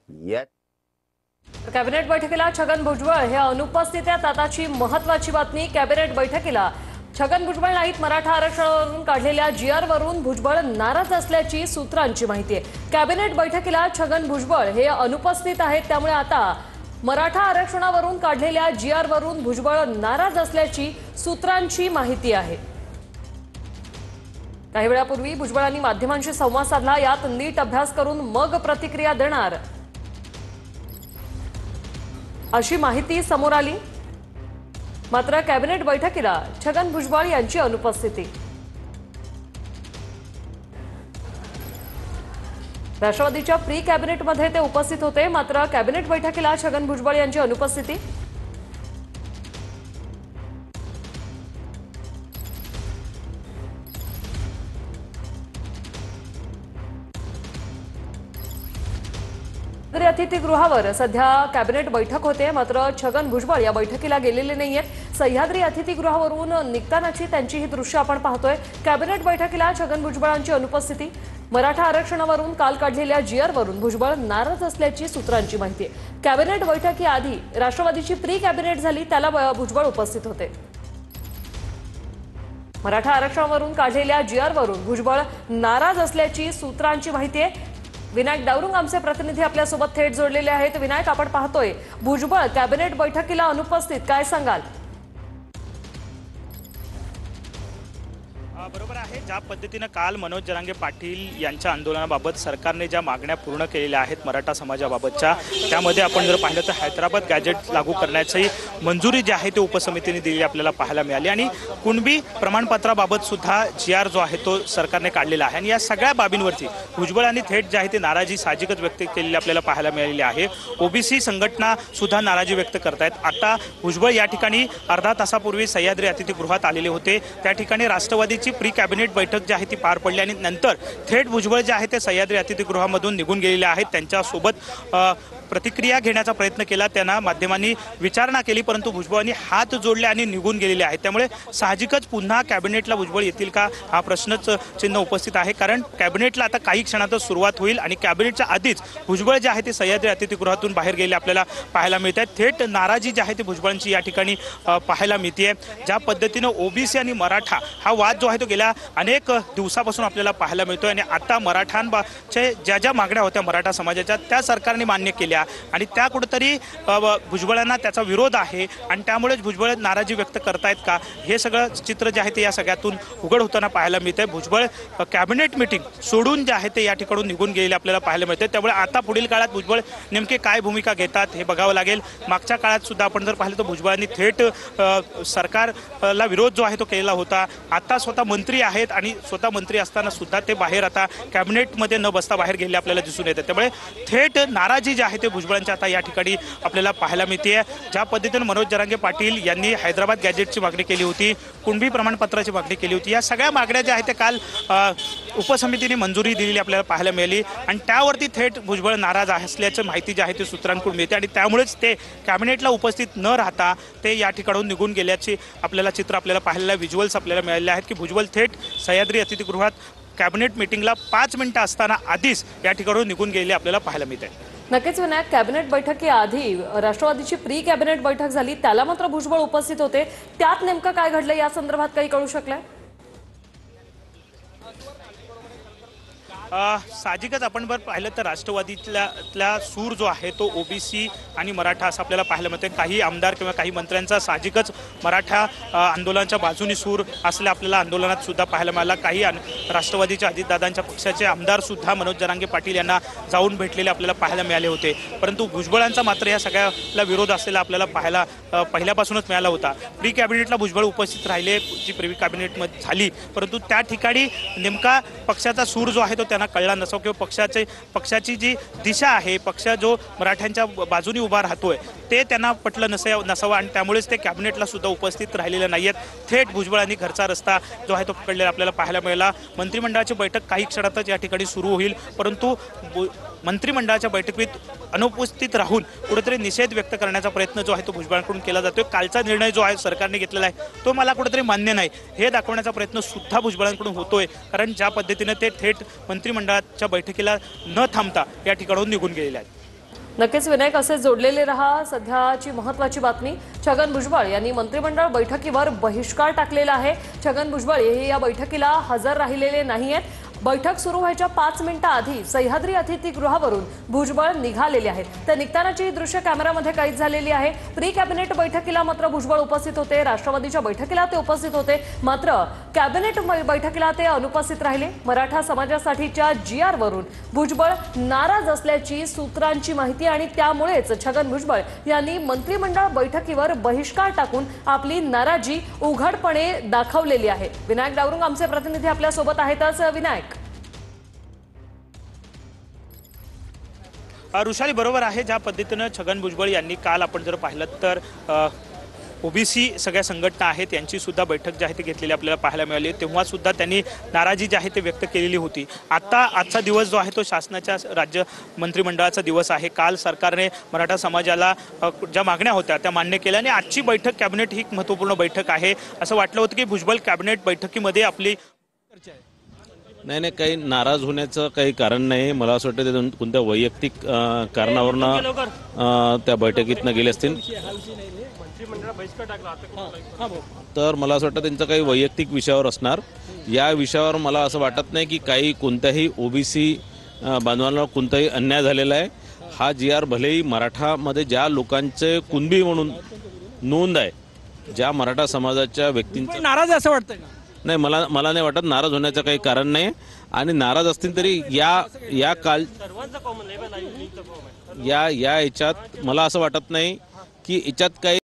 yet. Cabinet बैठकीला छगन भुजबळ हे अनुपस्थित आहेत। आताची महत्त्वाची बातमी, कॅबिनेट बैठकीला छगन भुजबळ नाहीत। मराठा आरक्षणावरून काढलेल्या जीआरवरून भुजबळ नाराज असल्याची सूत्रांची माहिती आहे। कॅबिनेट बैठकीला छगन भुजबळ हे अनुपस्थित आहेत, त्यामुळे आता मराठा आरक्षणावरून काढलेल्या जीआरवरून भुजबळ नाराज असल्याची सूत्रांची माहिती आहे। काही वेळापूर्वी भुजबळांनी माध्यमांशी संवाद साधला। यात नीट अभ्यास करून मग प्रतिक्रिया देणार अशी माहिती समोर आली। मात्र कॅबिनेट बैठकीला छगन भुजबळ यांची अनुपस्थिती। राष्ट्रवादीच्या प्री कॅबिनेटमध्ये ते उपस्थित होते, मात्र कॅबिनेट बैठकीला छगन भुजबळ यांची अनुपस्थिती। अतिथीगृहावर सध्या कॅबिनेट बैठक होते, मात्र छगन भुजबळ या बैठकीला गेलेले नाहीयेत। सह्याद्री अतिथीगृहावरून निघतानाची त्यांची ही दृश्य आपण पाहतोय। कॅबिनेट बैठकीला छगन भुजबळांची अनुपस्थिती। मराठा आरक्षणावरून काल काढलेल्या जीआरवरून भुजबळ नाराज असल्याची सूत्रांची माहिती आहे। कॅबिनेट बैठकीआधी राष्ट्रवादीची प्री कॅबिनेट झाली, त्याला भुजबळ उपस्थित होते। मराठा आरक्षणावरून काढलेल्या जीआरवरून भुजबळ नाराज असल्याची सूत्रांची माहिती आहे। विनायक दावरुंग आमचे प्रतिनिधी आपल्यासोबत थेट जोडलेले आहेत। विनायक, आपण पाहतोय भुजबळ कॅबिनेट बैठकीला अनुपस्थित, काय सांगाल? बरोबर आहे। ज्या पद्धतीने काल मनोज जरांगे पाटील यांच्या आंदोलनाबाबत सरकारने ज्या मागण्या पूर्ण केलेल्या आहेत मराठा समाजाबाबतच्या, त्यामध्ये आपण जर पाहिलं तर हैदराबाद गॅजेट लागू करण्याची मंजुरी जी आहे ती उपसमितीने दिली आपल्याला पाहायला मिळाली, आणि कुणबी प्रमाणपत्राबाबत सुद्धा जीआर जो आहे तो सरकारने काढलेला आहे। आणि या सगळ्या बाबींवरती भुजबळांनी थेट जी आहे ती नाराजी साहजिकच व्यक्त केलेली आपल्याला पाहायला मिळालेली आहे। ओबीसी संघटना सुद्धा नाराजी व्यक्त करतायत। आता भुजबळ या ठिकाणी अर्धा तासापूर्वी सह्याद्री अतिथीगृहात आलेले होते, त्या ठिकाणी राष्ट्रवादीची प्री कॅबिनेट बैठक जी आहे ती पार पडली, आणि नंतर थेट भुजबळ जे आहे ते सह्याद्री अतिथीगृहामधून निघून गेलेले आहेत। त्यांच्यासोबत प्रतिक्रिया घेण्याचा प्रयत्न केला, त्यांना माध्यमांनी विचारणा केली, परंतु भुजबळांनी हात जोडले आणि निघून गेलेले आहेत। त्यामुळे साहजिकच पुन्हा कॅबिनेटला भुजबळ येतील का हा प्रश्नच चिन्ह उपस्थित आहे, कारण कॅबिनेटला आता काही क्षणातच सुरुवात होईल आणि कॅबिनेटच्या आधीच भुजबळ जे आहे ते सह्याद्री अतिथीगृहातून बाहेर गेले आपल्याला पाहायला मिळत आहेत। थेट नाराजी जी आहे ती भुजबळांची या ठिकाणी पाहायला मिळते। ज्या पद्धतीनं ओबीसी आणि मराठा हा वाद जो आहे तो गेल्या अनेक दिवसापासून आपल्याला पाहायला मिळतोय, आणि आता मराठांचे ज्या मागण्या होत्या मराठा समाजाच्या त्या सरकारने मान्य केल्या, आणि त्या कुठेतरी भुजबळांना त्याचा विरोध आहे, आणि त्यामुळेच भुजबळ नाराजी व्यक्त करतायत का, हे सगळं चित्र जे आहे ते या सगळ्यातून उघड होताना पाहायला मिळतंय। भुजबळ कॅबिनेट मीटिंग सोडून जे आहे ते या ठिकाणून निघून गेलेले आपल्याला पाहायला मिळते। त्यामुळे आता पुढील काळात भुजबळ नेमके काय भूमिका घेतात हे बघावं लागेल। मागच्या काळात सुद्धा आपण जर पाहिलं तर भुजबळांनी थेट सरकारला विरोध जो आहे तो केलेला होता। आता स्वतः मंत्री आहेत, आणि स्वतः मंत्री असताना सुद्धा ते बाहेर आता कॅबिनेटमध्ये न बसता बाहेर गेले आपल्याला दिसून येतं। त्यामुळे थेट नाराजी जी आहे ते भुजबळांच्या आता या ठिकाणी आपल्याला पाहायला मिळते। ज्या पद्धतीने मनोज जरांगे पाटील यांनी हैदराबाद गॅजेटची मागणी केली होती, कुणबी प्रमाणपत्राची मागणी केली होती, या सगळ्या मागण्या ज्या आहेत त्या काल उपसमितीने मंजुरी दिलेली आपल्याला पाहायला मिळाली, आणि त्यावरती थेट भुजबळ नाराज असल्याची माहिती जी आहे ती सूत्रांकडून मिळते, आणि त्यामुळेच ते कॅबिनेटला उपस्थित न राहता ते या ठिकाणून निघून गेल्याची आपल्याला चित्र आपल्याला पाहायला व्हिज्युअल्स आपल्याला मिळालेले आहेत की भुजबळ थेट सह्याद्री अतिथीगृहात कॅबिनेट मीटिंगला 5 मिनिटं असताना आधीच या ठिकाणून निघून गेलेले आपल्याला पाहायला मिळते। नक्कीच विनायक, कॅबिनेट बैठकीआधी राष्ट्रवादीची प्री कॅबिनेट बैठक झाली, त्याला मात्र भुजबळ उपस्थित होते, त्यात नेमकं काय घडलं या संदर्भात काही कळू शकलंय? साहजिकच आपण जर पाहिलं तर राष्ट्रवादीतला सूर जो आहे तो ओबीसी आणि मराठा असं आपल्याला पाहायला मिळते। काही आमदार किंवा काही मंत्र्यांचा साहजिकच मराठा आंदोलनाच्या बाजूनी सूर असलेल्या आपल्याला आंदोलनात सुद्धा पाहायला मिळाला। काही राष्ट्रवादीच्या अजितदादांच्या पक्षाचे आमदार सुद्धा मनोज जरांगे पाटील यांना जाऊन भेटलेले आपल्याला पाहायला मिळाले होते, परंतु भुजबळांचा मात्र या सगळ्याला विरोध असलेला आपल्याला पाहायला पहिल्यापासूनच मिळाला होता। प्री कॅबिनेटला भुजबळ उपस्थित राहिले, जी प्री कॅबिनेटमध्ये झाली, परंतु त्या ठिकाणी नेमका पक्षाचा सूर जो आहे तो त्यांना कळला नसावा, किंवा पक्षाची जी दिशा आहे, पक्ष जो मराठ्यांच्या बाजूने उभा राहतोय ते त्यांना पटलं नसावं, आणि त्यामुळेच ते कॅबिनेटला सुद्धा उपस्थित राहिलेले नाहीयेत। थेट भुजबळांनी घरचा रस्ता जो आहे तो पकडलेला आपल्याला पाहायला मिळाला। मंत्रिमंडळाची बैठक काही क्षणातच या ठिकाणी सुरू होईल, परंतु मंत्रिमंडळाच्या बैठकीत अनुपस्थित राहून कुठेतरी निषेध व्यक्त करण्याचा प्रयत्न जो आहे तो भुजबळांकडून केला जातोय। कालचा निर्णय जो आहे सरकारने घेतलेला आहे तो मला कुठेतरी मान्य नाही हे दाखवण्याचा प्रयत्न सुद्धा भुजबळांकडून होतोय, कारण ज्या पद्धतीने ते थेट मंत्रिमंडळाच्या बैठकीला न थांबता या ठिकाणाहून निघून गेलेले आहेत। नक्कीच विनायक, असे जोडलेले रहा. सध्याची महत्त्वाची बातमी, छगन भुजबळ यांनी मंत्रिमंडळ बैठकीवर बहिष्कार टाकलेला आहे. छगन भुजबळ हे या बैठकीला हजर राहिलेले नाहीयेत. बैठक सुरू व्हायच्या 5 मिनिटांआधी सह्याद्री अतिथीगृहावरून भुजबळ निघालेले आहेत. तर निघतानाची ही दृश्य कॅमेऱ्यामध्ये कैद झालेली आहे. प्री कॅबिनेट बैठकीला मात्र भुजबळ उपस्थित होते. राष्ट्रवादीच्या बैठकीला ते उपस्थित होते, मात्र कॅबिनेट बैठकीला ते अनुपस्थित राहिले. मराठा समाजासाठीच्या GR वरून भुजबळ नाराज असल्याची सूत्रांची माहिती आणि त्यामुळेच छगन भुजबळ यांनी मंत्रिमंडळ बैठकीवर बहिष्कार टाकून आपली नाराजी उघडपणे दाखवलेली आहे. विनायक डावरुंग आमचे प्रतिनिधी आपल्या सोबत आहेतच. विनायक, ऋषाली बरोबर आहे. ज्या पद्धतीनं छगन भुजबळ यांनी काल आपण जर पाहिलं तर ओबीसी सगळ्या संघटना आहेत यांची सुद्धा बैठक जी आहे ती घेतलेली आपल्याला पाहायला मिळाली. तेव्हा सुद्धा त्यांनी नाराजी जी आहे ती व्यक्त केलेली होती. आजचा दिवस जो आहे तो शासनाच्या राज्य मंत्रिमंडळाचा दिवस आहे. काल सरकारने मराठा समाजाला ज्या मागण्या होत्या त्या मान्य केल्या आणि आजची बैठक कॅबिनेट ही महत्त्वपूर्ण बैठक आहे. असं वाटलं होतं की भुजबळ कॅबिनेट बैठकीमध्ये आपली नाही, काही नाराज होण्याचं काही कारण नाही. मला असं वाटतं ते कोणत्या वैयक्तिक कारणावरनं त्या बैठकीतनं गेले असतील. तर मला असं वाटतं त्यांचं काही वैयक्तिक विषयावर असणार. या विषयावर मला असं वाटत नाही की काही कोणत्याही ओबीसी बांधवांना कोणताही अन्याय झालेला आहे. हा GR भलेही मराठामध्ये ज्या लोकांचे कुणबी म्हणून नोंद आहे, ज्या मराठा समाजाच्या व्यक्तींचं नाराज असं वाटतंय का? नाही, मला नाही वाटत नाराज होण्याचं काही कारण नाही. आणि नाराज असतील तरी या याच्यात मला असं वाटत नाही की याच्यात काही